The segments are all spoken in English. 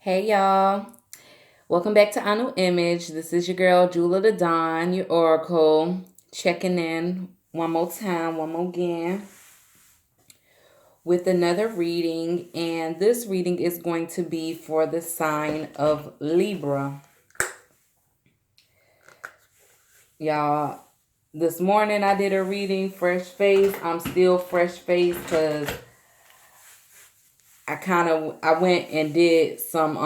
Hey y'all, welcome back to Anu Image. This is your girl Jula the Dawn, your Oracle, checking in one more time, one more again with another reading. And this reading is going to be for the sign of Libra. Y'all, this morning I did a reading, fresh face. I'm still fresh face because I went and did some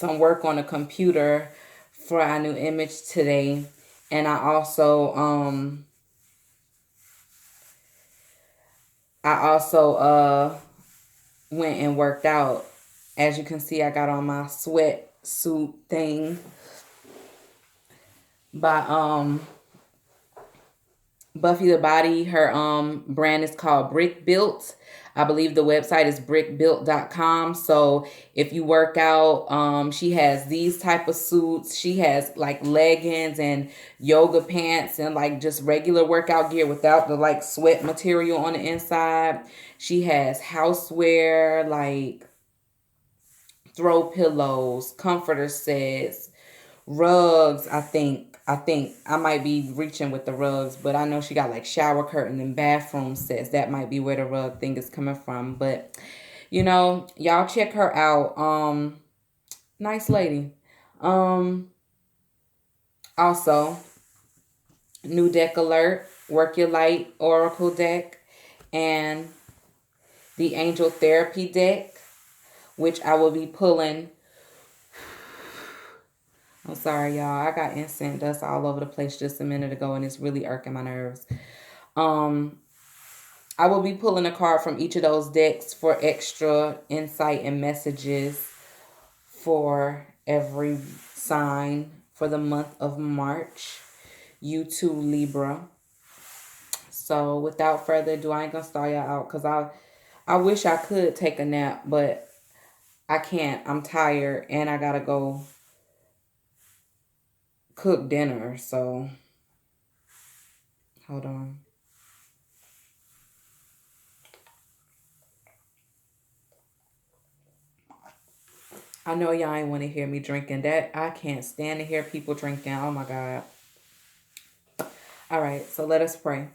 work on the computer for our new image today, and I also went and worked out. As you can see, I got on my sweatsuit thing by Buffy the Body. Her brand is called Brick Built. I believe the website is brickbuilt.com. So if you work out, she has these type of suits. She has like leggings and yoga pants and like just regular workout gear without the like sweat material on the inside. She has houseware like throw pillows, comforter sets, rugs. I think I might be reaching with the rugs, but I know she got like shower curtain and bathroom sets. That might be where the rug thing is coming from. But y'all check her out. Nice lady. Um, Also, new deck alert, work your light oracle deck, and the angel therapy deck, which I will be pulling. I'm sorry, y'all. I got incense dust all over the place just a minute ago, and it's really irking my nerves. Um, I will be pulling a card from each of those decks for extra insight and messages for every sign for the month of March. You too, Libra. So without further ado, I ain't gonna start y'all out because I wish I could take a nap, but I can't. I'm tired and I gotta go cook dinner. So hold on. I know y'all ain't want to hear me drinking. That I can't stand to hear people drinking. Oh my God. All right, so let us pray.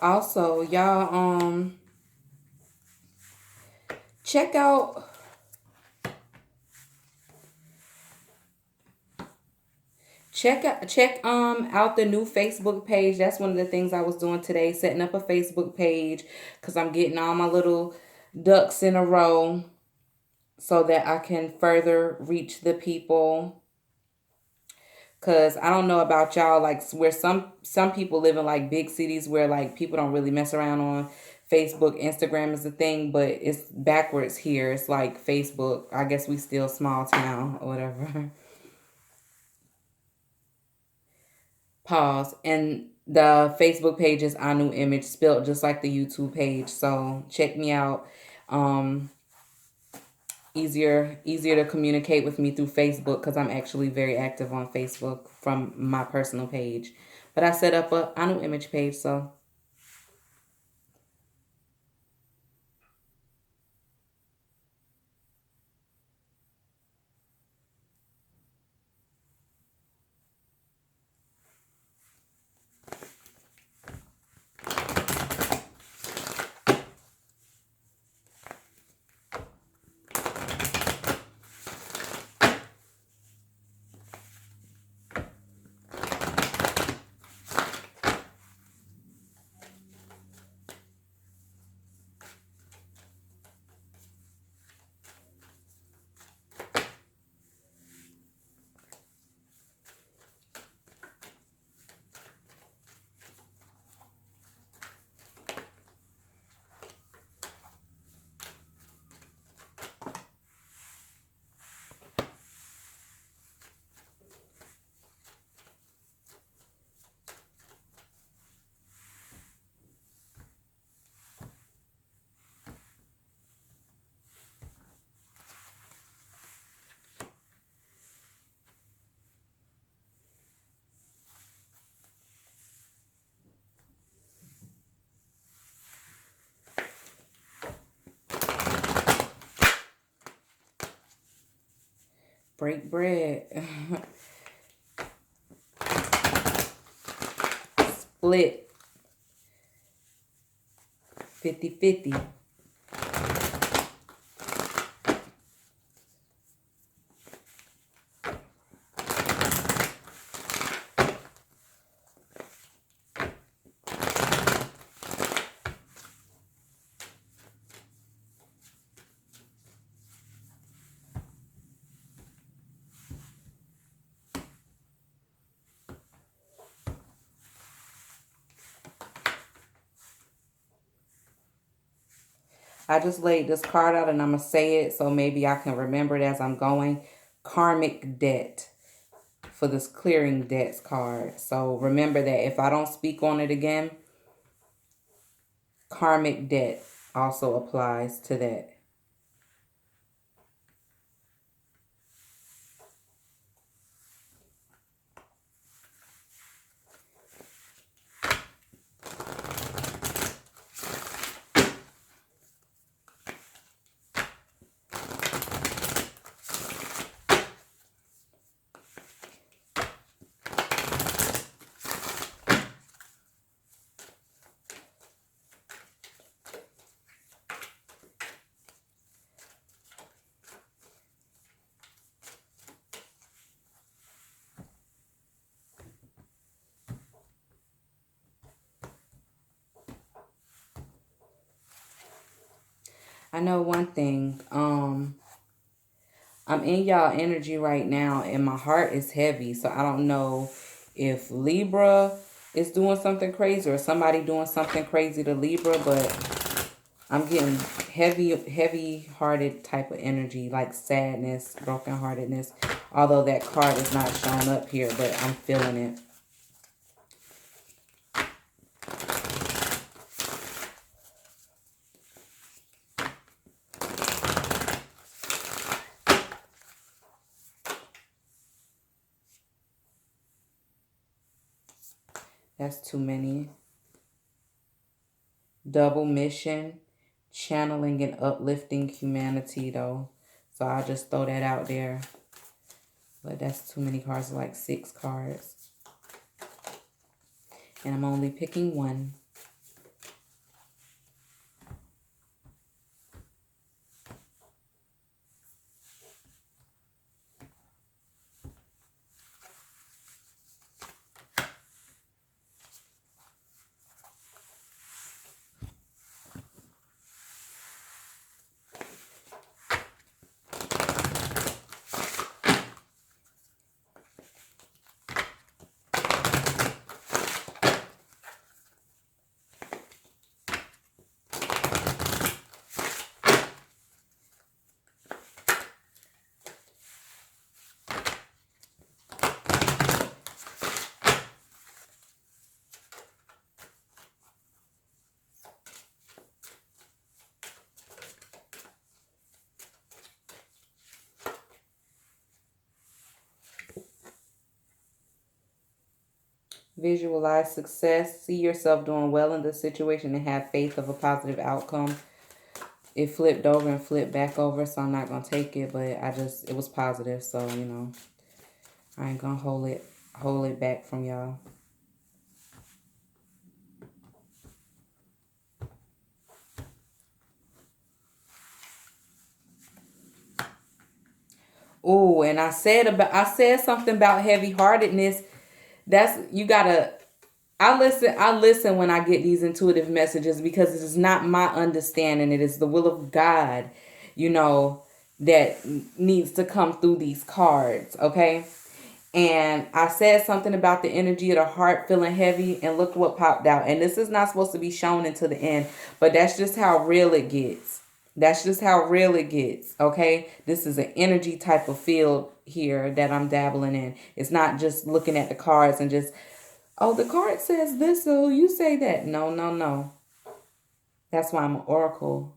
Also, y'all check out check out the new Facebook page. That's one of the things I was doing today, setting up a Facebook page because I'm getting all my little ducks in a row. so that I can further reach the people. Cause I don't know about y'all, like where some people live in like big cities where like people don't really mess around on Facebook. Instagram is the thing, but it's backwards here. It's like Facebook. I guess we still small town or whatever. Pause. And the Facebook page is our new image, spelled just like the YouTube page. So check me out. Um, easier to communicate with me through Facebook because I'm actually very active on Facebook from my personal page. But I set up a new image page, so break bread. Split 50-50. I just laid this card out and I'm going to say it so maybe I can remember it as I'm going. Karmic debt for this clearing debts card. So remember that if I don't speak on it again, karmic debt also applies to that. I know one thing. I'm in y'all energy right now and my heart is heavy. So I don't know if Libra is doing something crazy or somebody doing something crazy to Libra, but I'm getting heavy hearted type of energy, like sadness, brokenheartedness. Although that card is not shown up here, but I'm feeling it. That's too many. Double mission, channeling and uplifting humanity, though. So I'll just throw that out there. But that's too many cards, like 6 cards. And I'm only picking one. Visualize success. See yourself doing well in the situation and have faith of a positive outcome. It flipped over and flipped back over, so I'm not going to take it, but it was positive, so, you know, I ain't going to hold it back from y'all. Oh, and I said something about heavy-heartedness. I listen when I get these intuitive messages because it is not my understanding. It is the will of God, you know, that needs to come through these cards, okay? And I said something about the energy of the heart feeling heavy, and look what popped out. And this is not supposed to be shown until the end, but that's just how real it gets. That's just how real it gets, okay? This is an energy type of field here that I'm dabbling in. It's not just looking at the cards and just, oh, the card says this, so you say that. No, no, no. That's why I'm an oracle.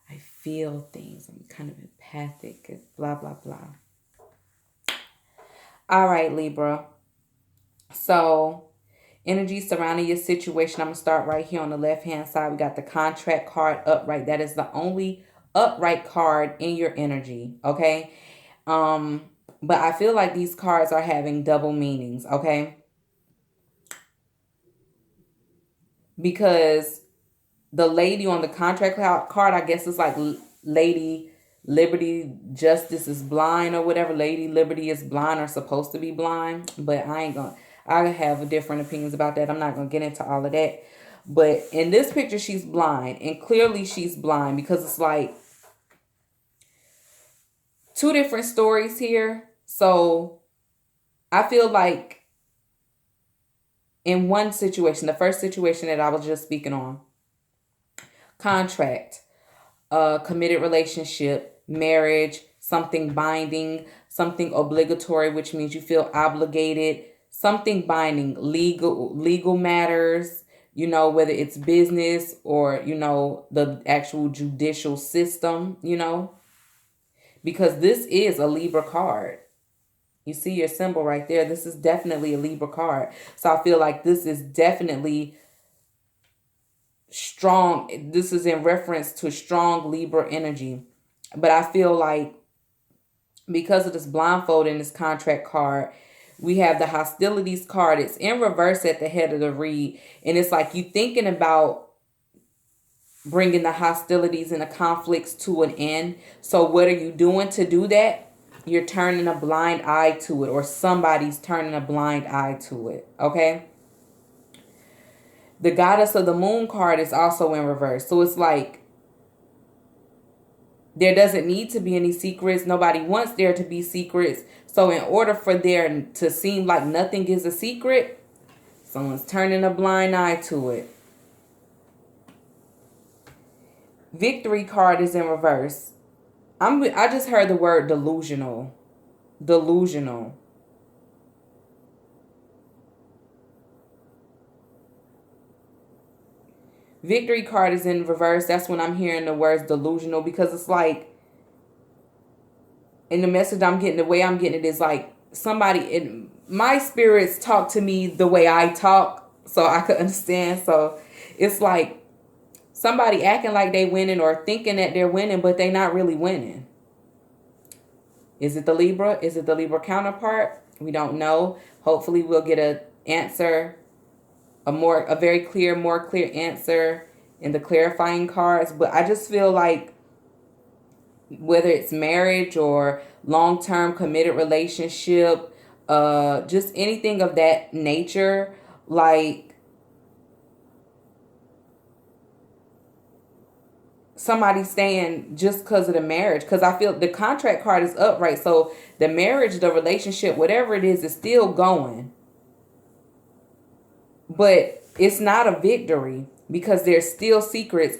I feel things. I'm kind of empathic, blah, blah, blah. All right, Libra. So, energy surrounding your situation. I'm going to start right here on the left-hand side. We got the contract card upright. That is the only upright card in your energy, okay? But I feel like these cards are having double meanings, okay? Because the lady on the contract card, I guess it's like Lady Liberty Justice is blind or whatever. Lady Liberty is blind or supposed to be blind. But I have different opinions about that. I'm not going to get into all of that. But in this picture, she's blind. And clearly she's blind because it's like two different stories here. So I feel like in one situation, the first situation that I was just speaking on, contract, committed relationship, marriage, something binding, something obligatory, which means you feel obligated, something binding, legal matters, you know, whether it's business or, you know, the actual judicial system, you know, because this is a Libra card. You see your symbol right there. This is definitely a Libra card. So I feel like this is definitely strong. This is in reference to strong Libra energy. But I feel like because of this blindfold in this contract card, we have the hostilities card. It's in reverse at the head of the read. And it's like you thinking about bringing the hostilities and the conflicts to an end. So what are you doing to do that? You're turning a blind eye to it, or somebody's turning a blind eye to it, okay? The Goddess of the Moon card is also in reverse. So it's like there doesn't need to be any secrets. Nobody wants there to be secrets. So in order for there to seem like nothing is a secret, someone's turning a blind eye to it. Victory card is in reverse. I just heard the word delusional. Delusional. Victory card is in reverse. That's when I'm hearing the words delusional, because it's like, in the message I'm getting, the way I'm getting it is like somebody, my spirits talk to me the way I talk so I could understand. So it's like somebody acting like they winning or thinking that they're winning, but they not really winning. Is it the Libra? Is it the Libra counterpart? We don't know. Hopefully we'll get an answer, a very clear, more clear answer in the clarifying cards. But I just feel like whether it's marriage or long-term committed relationship, just anything of that nature, like somebody staying just because of the marriage. Because I feel the contract card is upright. So the marriage, the relationship, whatever it is still going. But it's not a victory because there's still secrets.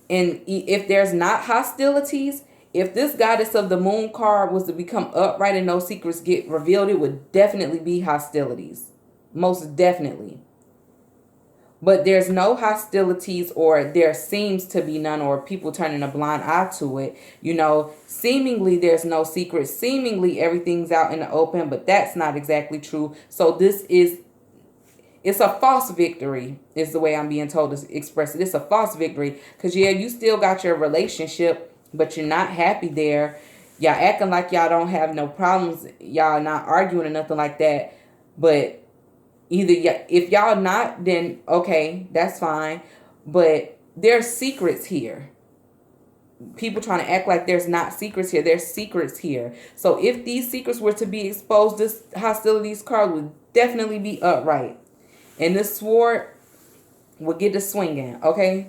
And if there's not hostilities, if this Goddess of the Moon card was to become upright and no secrets get revealed, it would definitely be hostilities. Most definitely. But there's no hostilities, or there seems to be none, or people turning a blind eye to it. You know, seemingly there's no secrets. Seemingly everything's out in the open, but that's not exactly true. So this is, It's a false victory, is the way I'm being told to express it. It's a false victory because, yeah, you still got your relationship, but you're not happy there. Y'all acting like y'all don't have no problems. Y'all not arguing or nothing like that. But either if y'all not, then okay, that's fine. But there's secrets here. People trying to act like there's not secrets here. There's secrets here. So if these secrets were to be exposed, this hostilities card would definitely be upright. And this sword will get the swinging, okay?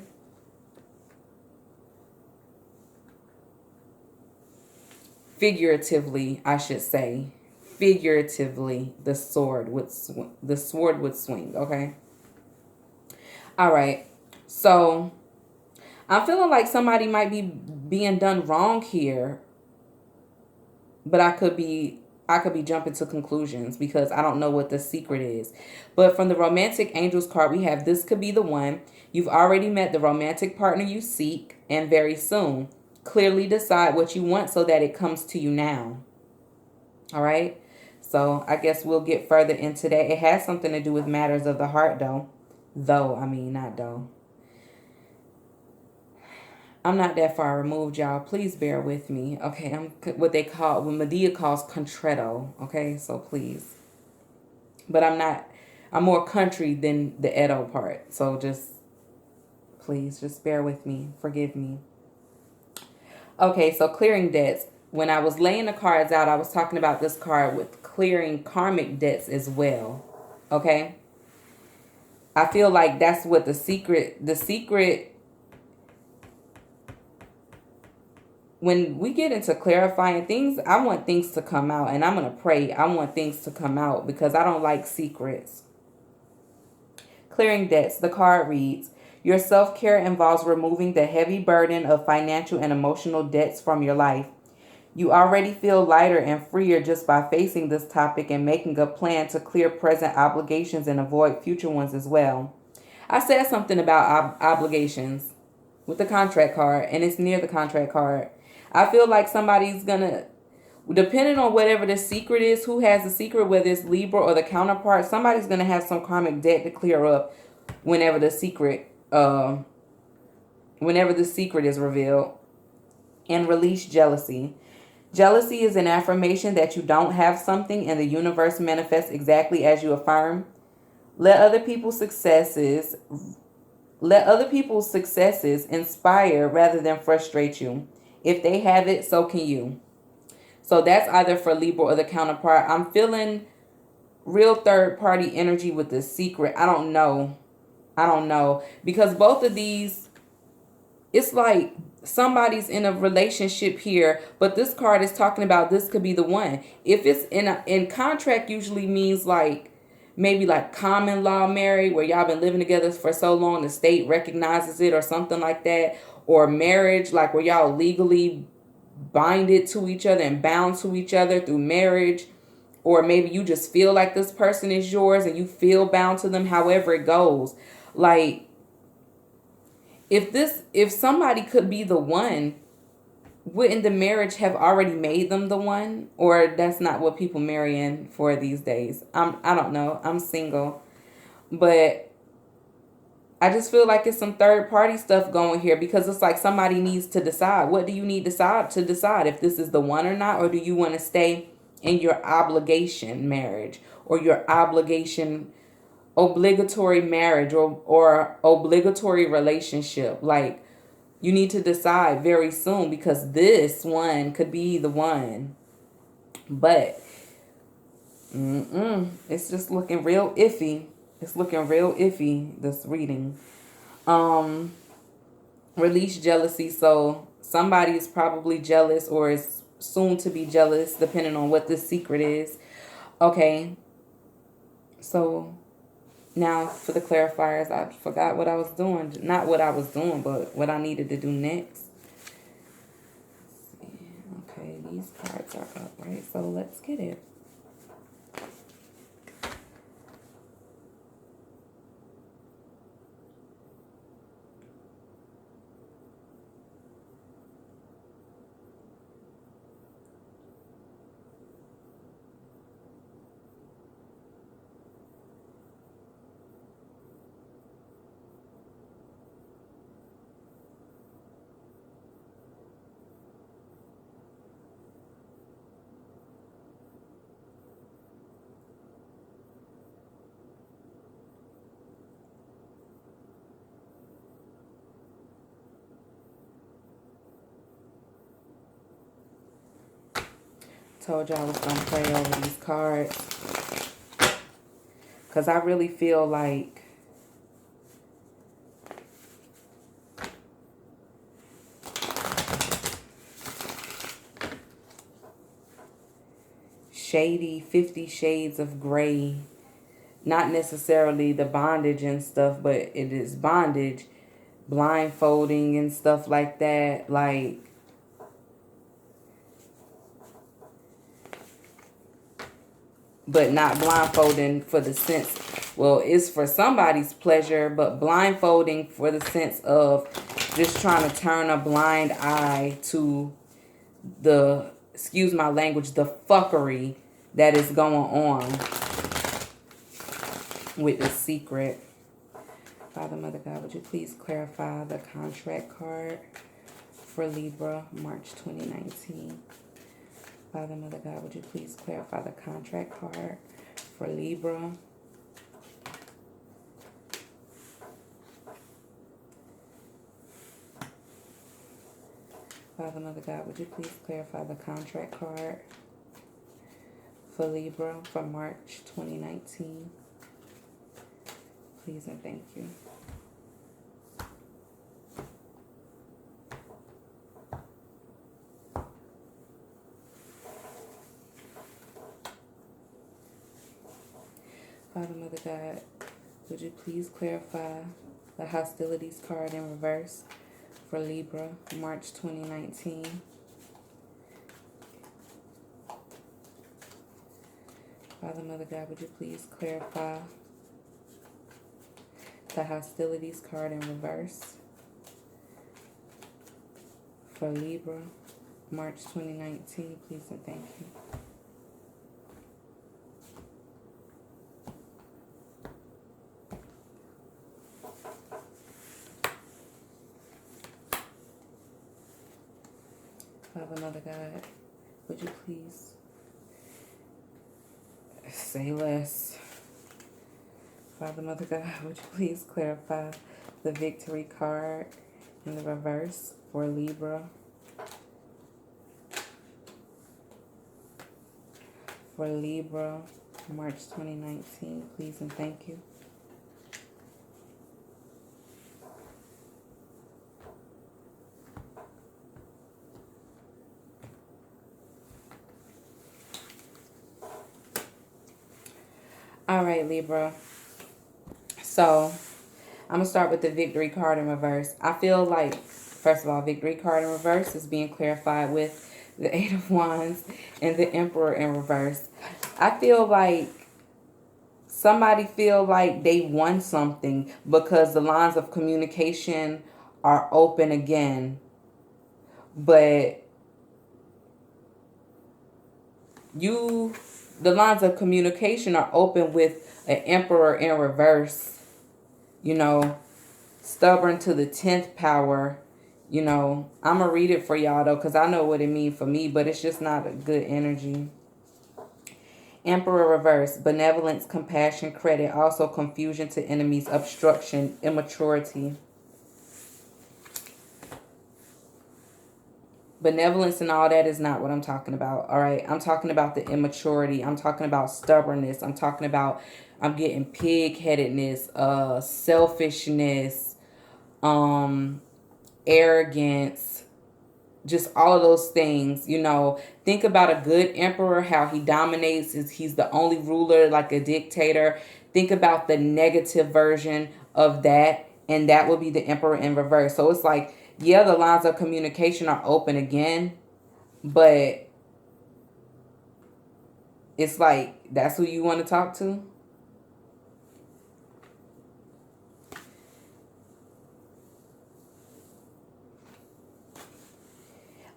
Figuratively, I should say. Figuratively, the sword would swing, okay? All right. So, I'm feeling like somebody might be being done wrong here, but I could be jumping to conclusions because I don't know what the secret is. But from the romantic angels card, we have this could be the one. You've already met the romantic partner you seek, and very soon. Clearly decide what you want so that it comes to you now. All right? So I guess we'll get further into that. It has something to do with matters of the heart, though. Not though. I'm not that far removed, y'all. Please bear with me. Okay, I'm what Medea calls contretto. Okay, so please. But I'm not, I'm more country than the Edo part. So please, just bear with me. Forgive me. Okay, so clearing debts. When I was laying the cards out, I was talking about this card with clearing karmic debts as well. Okay? I feel like that's what the secret, when we get into clarifying things, I want things to come out, and I'm going to pray. I want things to come out because I don't like secrets. Clearing debts. The card reads, your self-care involves removing the heavy burden of financial and emotional debts from your life. You already feel lighter and freer just by facing this topic and making a plan to clear present obligations and avoid future ones as well. I said something about obligations with the contract card, and it's near the contract card. I feel like somebody's gonna, depending on whatever the secret is, who has the secret, whether it's Libra or the counterpart, somebody's gonna have some karmic debt to clear up whenever the secret is revealed. And release jealousy. Jealousy is an affirmation that you don't have something and the universe manifests exactly as you affirm. Let other people's successes inspire rather than frustrate you. If they have it, so can you. So that's either for Libra or the counterpart. I'm feeling real third party energy with the secret. I don't know. Because both of these, it's like somebody's in a relationship here, but this card is talking about this could be the one. If it's in contract, usually means like maybe like common law married, where y'all been living together for so long the state recognizes it or something like that, or marriage, like where y'all legally binded to each other and bound to each other through marriage, or maybe you just feel like this person is yours and you feel bound to them, however it goes. Like if somebody could be the one, wouldn't the marriage have already made them the one? Or that's not what people marry in for these days. I don't know. I'm single. But I just feel like it's some third party stuff going here, because it's like somebody needs to decide. What do you need to decide if this is the one or not? Or do you want to stay in your obligation marriage, or your obligatory marriage, or obligatory relationship? Like, you need to decide very soon, because this one could be the one. But it's just looking real iffy. It's looking real iffy, this reading. Release jealousy. So somebody is probably jealous or is soon to be jealous, depending on what this secret is. Okay. So now for the clarifiers, I forgot what I was doing. Not what I was doing, but what I needed to do next. Okay, these cards are up, right? So let's get it. Told you I was going to pray over these cards. Because I really feel like shady 50 Shades of Gray. Not necessarily the bondage and stuff, but it is bondage. Blindfolding and stuff like that. Like, but not blindfolding for the sense, well, it's for somebody's pleasure, but blindfolding for the sense of just trying to turn a blind eye to the, excuse my language, the fuckery that is going on with the secret. Father, Mother God, would you please clarify the contract card for Libra, March 2019? Father, Mother God, would you please clarify the contract card for Libra? Father, Mother God, would you please clarify the contract card for Libra for March 2019? Please and thank you. Father, Mother God, would you please clarify the hostilities card in reverse for Libra, March 2019? Father, Mother God, would you please clarify the hostilities card in reverse for Libra, March 2019? Please and thank you. Father, Mother God, would you please say less? Father, Mother God, would you please clarify the victory card in the reverse for Libra? For Libra, March 2019, please and thank you. All right, Libra. So, I'm going to start with the victory card in reverse. I feel like, first of all, victory card in reverse is being clarified with the Eight of Wands and the Emperor in reverse. I feel like somebody feel like they won something because the lines of communication are open again. But the lines of communication are open with an Emperor in reverse. You know, stubborn to the 10th power. You know, I'm going to read it for y'all, though, because I know what it means for me, but it's just not a good energy. Emperor reverse, benevolence, compassion, credit, also confusion to enemies, obstruction, immaturity. Benevolence and all that is not what I'm talking about, all right? I'm talking about the immaturity. I'm talking about stubbornness. I'm talking about, I'm getting pig-headedness, selfishness, arrogance, just all of those things. You know, think about a good emperor, how he dominates. He's the only ruler, like a dictator. Think about the negative version of that, and that would be the Emperor in reverse. So it's like, yeah, the lines of communication are open again, but it's like, that's who you want to talk to?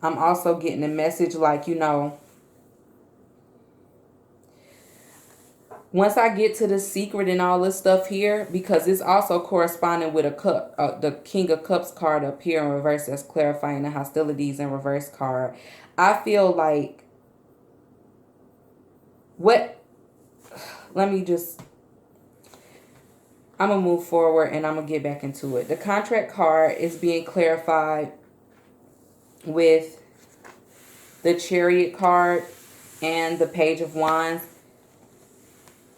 I'm also getting a message like, you know, once I get to the secret and all this stuff here, because it's also corresponding with a cup, the King of Cups card up here in reverse, that's clarifying the hostilities in reverse card. I feel like let me just, I'm going to move forward and I'm going to get back into it. The contract card is being clarified with the Chariot card and the Page of Wands.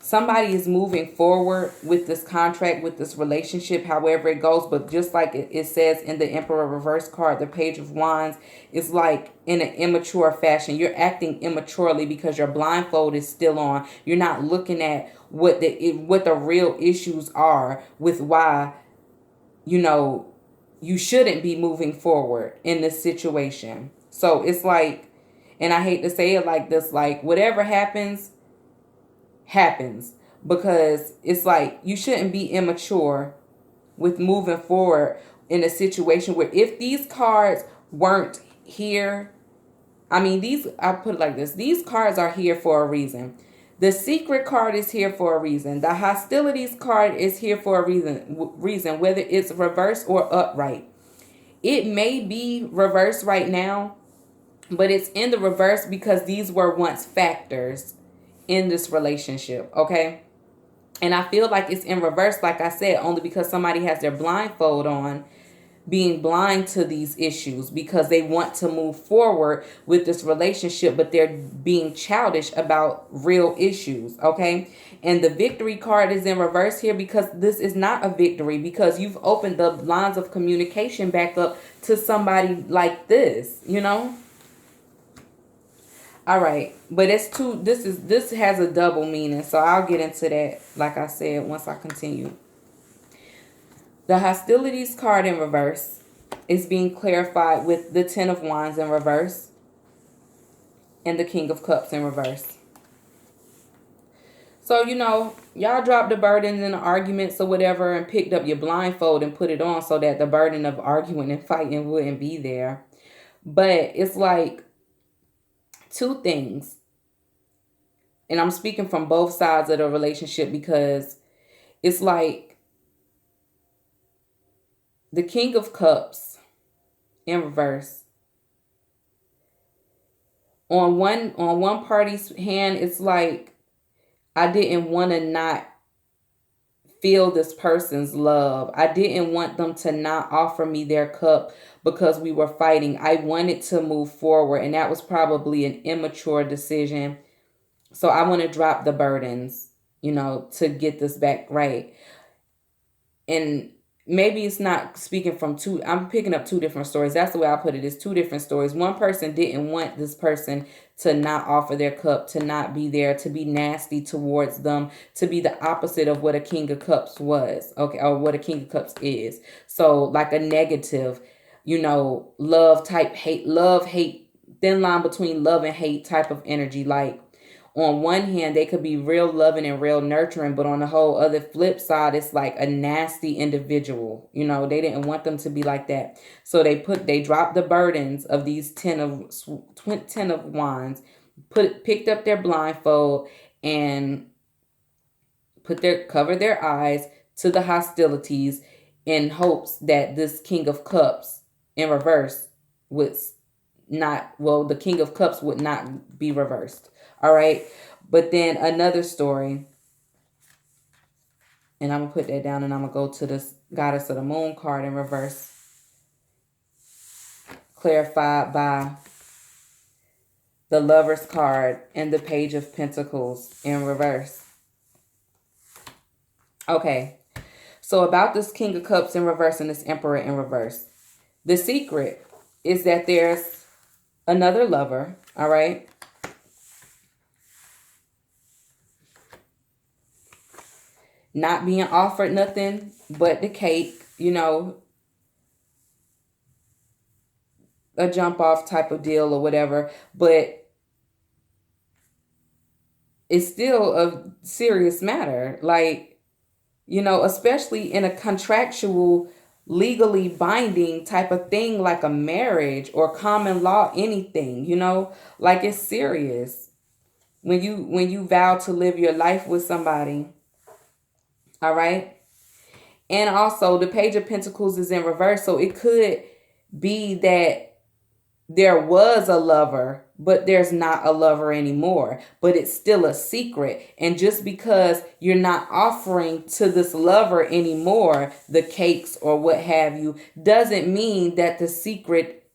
Somebody is moving forward with this contract, with this relationship, however it goes. But just like it says in the Emperor reverse card, the Page of Wands is like in an immature fashion. You're acting immaturely because your blindfold is still on. You're not looking at what the real issues are with why, you shouldn't be moving forward in this situation. So it's like, and I hate to say it like this, like whatever happens, because it's like you shouldn't be immature with moving forward in a situation where if these cards weren't here, I put it like this, these cards are here for a reason. The Secret card is here for a reason. The Hostilities card is here for a reason, whether it's reverse or upright. It may be reverse right now, but it's in the reverse because these were once factors in this relationship, okay? And I feel like it's in reverse, like I said, only because somebody has their blindfold on, being blind to these issues because they want to move forward with this relationship, but they're being childish about real issues, okay? And the Victory card is in reverse here because this is not a victory, because you've opened the lines of communication back up to somebody like this, All right, but this has a double meaning, so I'll get into that, like I said, once I continue. The Hostilities card in reverse is being clarified with the Ten of Wands in reverse and the King of Cups in reverse. So, y'all dropped the burden in the arguments or whatever and picked up your blindfold and put it on so that the burden of arguing and fighting wouldn't be there. But it's like two things. And I'm speaking from both sides of the relationship because it's like the King of Cups in reverse. On one party's hand, it's like I didn't want to not feel this person's love. I didn't want them to not offer me their cup because we were fighting. I wanted to move forward, and that was probably an immature decision. So I want to drop the burdens, to get this back right. And maybe it's not speaking from two. I'm picking up two different stories. That's the way I put it. It's two different stories. One person didn't want this person to not offer their cup, to not be there, to be nasty towards them, to be the opposite of what a King of Cups was, okay, or what a King of Cups is. So like a negative, love type hate, thin line between love and hate type of energy. Like on one hand, they could be real loving and real nurturing, but on the whole other flip side, it's like a nasty individual. They didn't want them to be like that. So they dropped the burdens of these ten of wands, picked up their blindfold and covered their eyes to the hostilities in hopes that this King of Cups in reverse the King of Cups would not be reversed. All right. But then another story, and I'm going to put that down and I'm going to go to this Goddess of the Moon card in reverse, clarified by the Lover's card and the Page of Pentacles in reverse. Okay. So about this King of Cups in reverse and this Emperor in reverse. The secret is that there's another lover. All right. Not being offered nothing but the cake, a jump off type of deal or whatever, but it's still a serious matter. Like, especially in a contractual, legally binding type of thing, like a marriage or common law, anything, like it's serious. When you vow to live your life with somebody. All right. And also the Page of Pentacles is in reverse. So it could be that there was a lover, but there's not a lover anymore. But it's still a secret. And just because you're not offering to this lover anymore the cakes or what have you, doesn't mean that the secret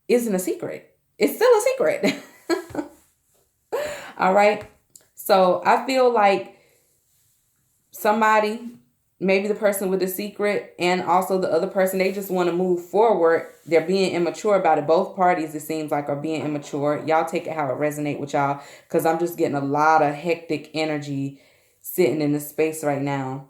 isn't a secret. It's still a secret. All right. So I feel like somebody, maybe the person with the secret and also the other person, they just want to move forward. They're being immature about it. Both parties, it seems like, are being immature. Y'all take it how it resonate with y'all, because I'm just getting a lot of hectic energy sitting in this space right now.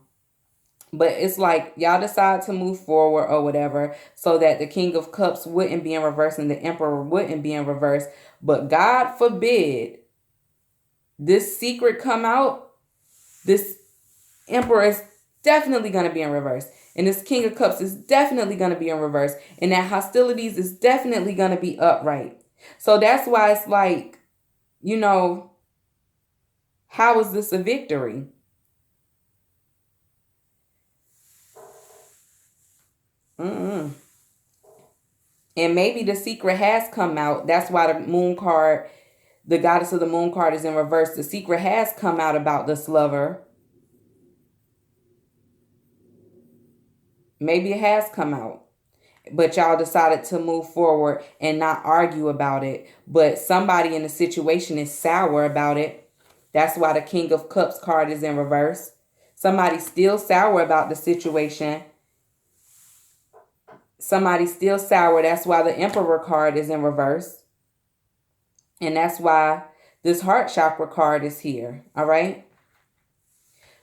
But it's like y'all decide to move forward or whatever, so that the King of Cups wouldn't be in reverse and the Emperor wouldn't be in reverse. But God forbid this secret come out, this Emperor is definitely going to be in reverse. And this King of Cups is definitely going to be in reverse. And that hostilities is definitely going to be upright. So that's why it's like, you know, how is this a victory? Mm-mm. And maybe the secret has come out. That's why the moon card, the goddess of the moon card, is in reverse. The secret has come out about this lover. Maybe it has come out. But y'all decided to move forward and not argue about it. But somebody in the situation is sour about it. That's why the King of Cups card is in reverse. Somebody's still sour about the situation. Somebody's still sour. That's why the Emperor card is in reverse. And that's why this heart chakra card is here. All right.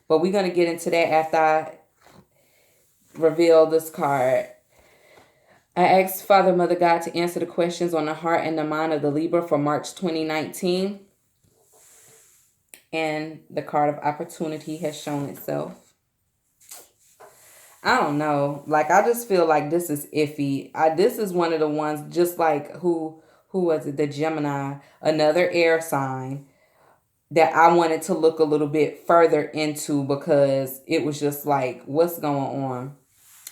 But we're going to get into that after I reveal this card. I asked Father, Mother God to answer the questions on the heart and the mind of the Libra for March 2019. And the card of opportunity has shown itself. I don't know. Like, I just feel like this is iffy. This is one of the ones, just like who was it? The Gemini, another air sign that I wanted to look a little bit further into, because it was just like, what's going on?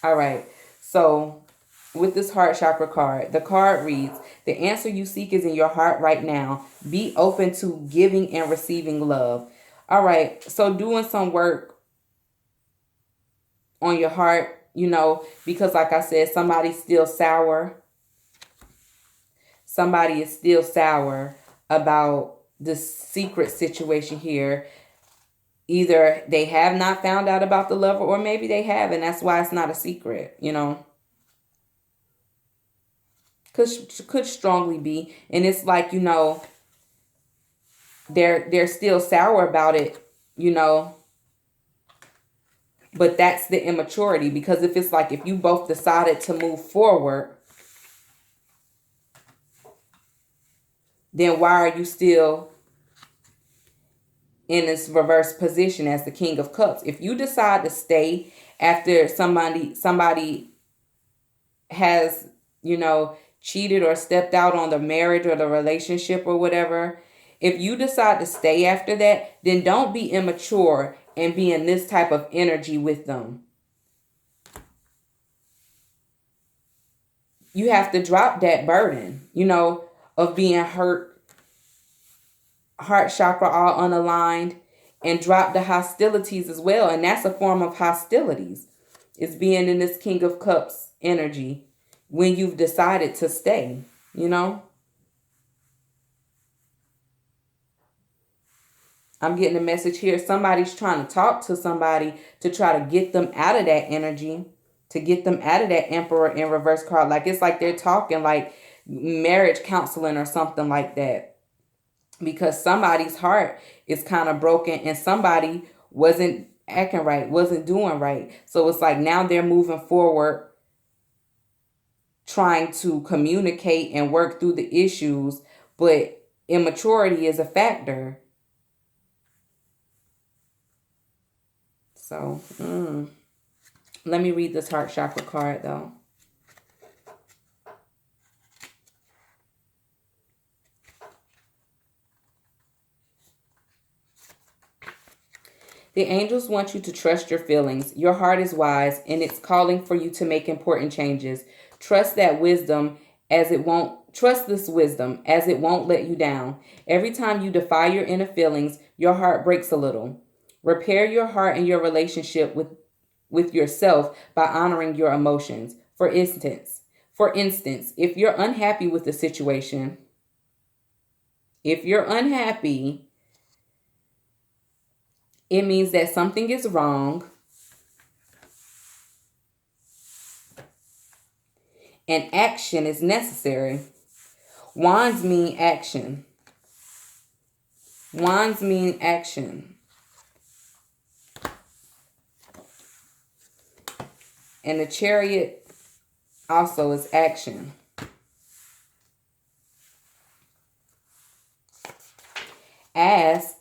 All right. So with this heart chakra card, the card reads, the answer you seek is in your heart right now. Be open to giving and receiving love. All right. So doing some work on your heart, because like I said, somebody's still sour. Somebody is still sour about this secret situation here. Either they have not found out about the lover, or maybe they have, and that's why it's not a secret, Could strongly be. And it's like, they're still sour about it, but that's the immaturity. Because if it's like, if you both decided to move forward, then why are you still in this reverse position as the King of Cups? If you decide to stay after somebody has, cheated or stepped out on the marriage or the relationship or whatever, if you decide to stay after that, then don't be immature and be in this type of energy with them. You have to drop that burden, of being hurt, heart chakra all unaligned, and drop the hostilities as well. And that's a form of hostilities. It's being in this King of Cups energy when you've decided to stay, I'm getting a message here. Somebody's trying to talk to somebody to try to get them out of that energy, to get them out of that Emperor in reverse card. Like, it's like they're talking like marriage counseling or something like that. Because somebody's heart is kind of broken and somebody wasn't acting right, wasn't doing right. So it's like now they're moving forward, trying to communicate and work through the issues, but immaturity is a factor. So, let me read this heart chakra card though. The angels want you to trust your feelings. Your heart is wise and it's calling for you to make important changes. Trust this wisdom as it won't let you down. Every time you defy your inner feelings, your heart breaks a little. Repair your heart and your relationship with yourself by honoring your emotions. For instance, if you're unhappy with the situation, If you're unhappy, it means that something is wrong and action is necessary. Wands mean action. Wands mean action. And the Chariot also is action. Ask.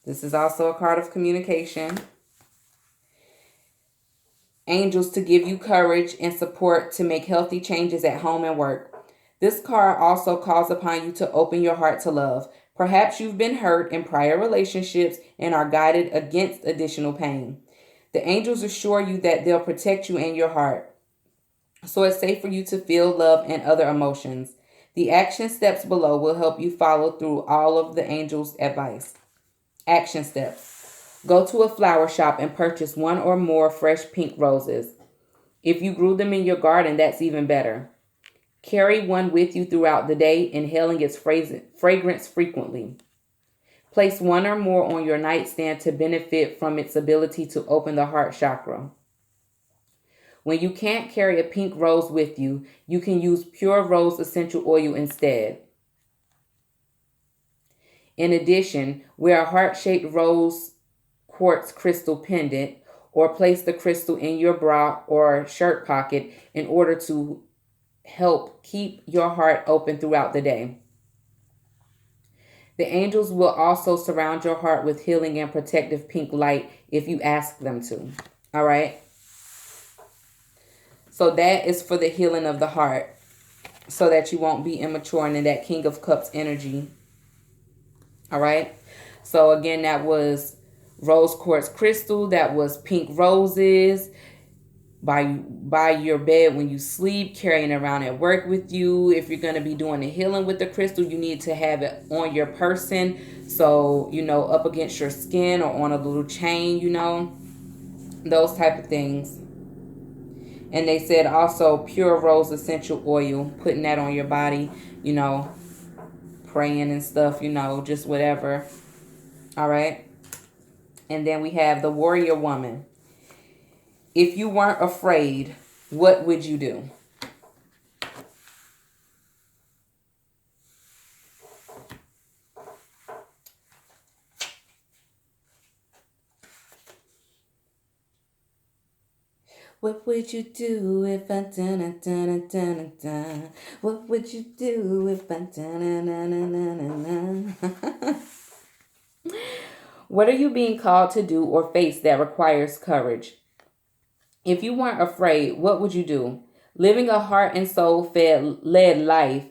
This is also a card of communication. Angels to give you courage and support to make healthy changes at home and work. This card also calls upon you to open your heart to love. Perhaps you've been hurt in prior relationships and are guided against additional pain. The angels assure you that they'll protect you and your heart, so it's safe for you to feel love and other emotions. The action steps below will help you follow through all of the angels' advice. Action steps. Go to a flower shop and purchase one or more fresh pink roses. If you grew them in your garden, that's even better. Carry one with you throughout the day, inhaling its fragrance frequently. Place one or more on your nightstand to benefit from its ability to open the heart chakra. When you can't carry a pink rose with you, you can use pure rose essential oil instead. In addition, wear a heart-shaped rose quartz crystal pendant or place the crystal in your bra or shirt pocket in order to help keep your heart open throughout the day. The angels will also surround your heart with healing and protective pink light if you ask them to. All right? So that is for the healing of the heart, so that you won't be immature and in that King of Cups energy. All right? So again, that was rose quartz crystal. That was pink roses by your bed when you sleep, carrying it around at work with you. If you're going to be doing the healing with the crystal, you need to have it on your person. So, up against your skin or on a little chain, those type of things. And they said also pure rose essential oil, putting that on your body, praying and stuff, just whatever. All right. And then we have the warrior woman. If you weren't afraid, what would you do? What would you do if I dun-dun-dun-dun-dun-dun? What would you do if I dun-dun-dun-dun-dun-dun? What are you being called to do or face that requires courage? If you weren't afraid, what would you do? Living a heart and soul led life.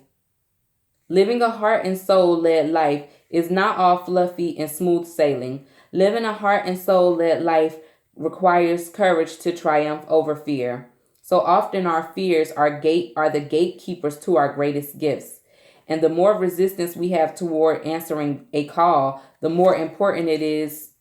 Living a heart and soul led life is not all fluffy and smooth sailing. Living a heart and soul led life requires courage to triumph over fear. So often our fears are the gatekeepers to our greatest gifts. And the more resistance we have toward answering a call, the more important it is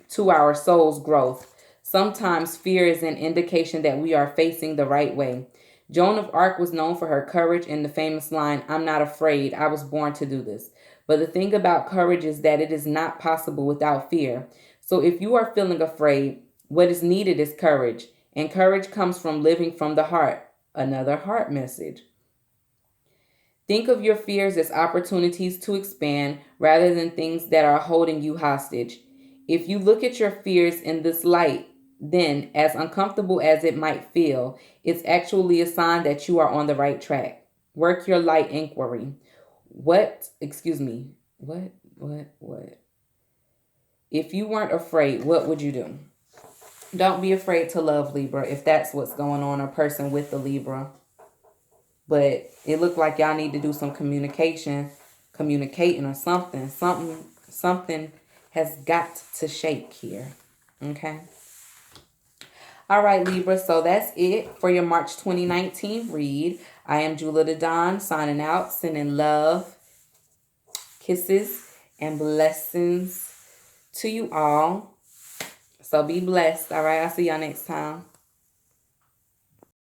to our soul's growth. Sometimes fear is an indication that we are facing the right way. Joan of Arc was known for her courage and the famous line, "I'm not afraid, I was born to do this." But the thing about courage is that it is not possible without fear. So if you are feeling afraid, what is needed is courage. And courage comes from living from the heart. Another heart message. Think of your fears as opportunities to expand rather than things that are holding you hostage. If you look at your fears in this light, then, as uncomfortable as it might feel, it's actually a sign that you are on the right track. Work your light inquiry. What? If you weren't afraid, what would you do? Don't be afraid to love, Libra, if that's what's going on, a person with the Libra. But it looked like y'all need to do some communicating or something. Something has got to shake here. Okay? All right, Libra, so that's it for your March 2019 read. I am Jula the Dawn, signing out, sending love, kisses, and blessings to you all. So be blessed. All right, I'll see y'all next time.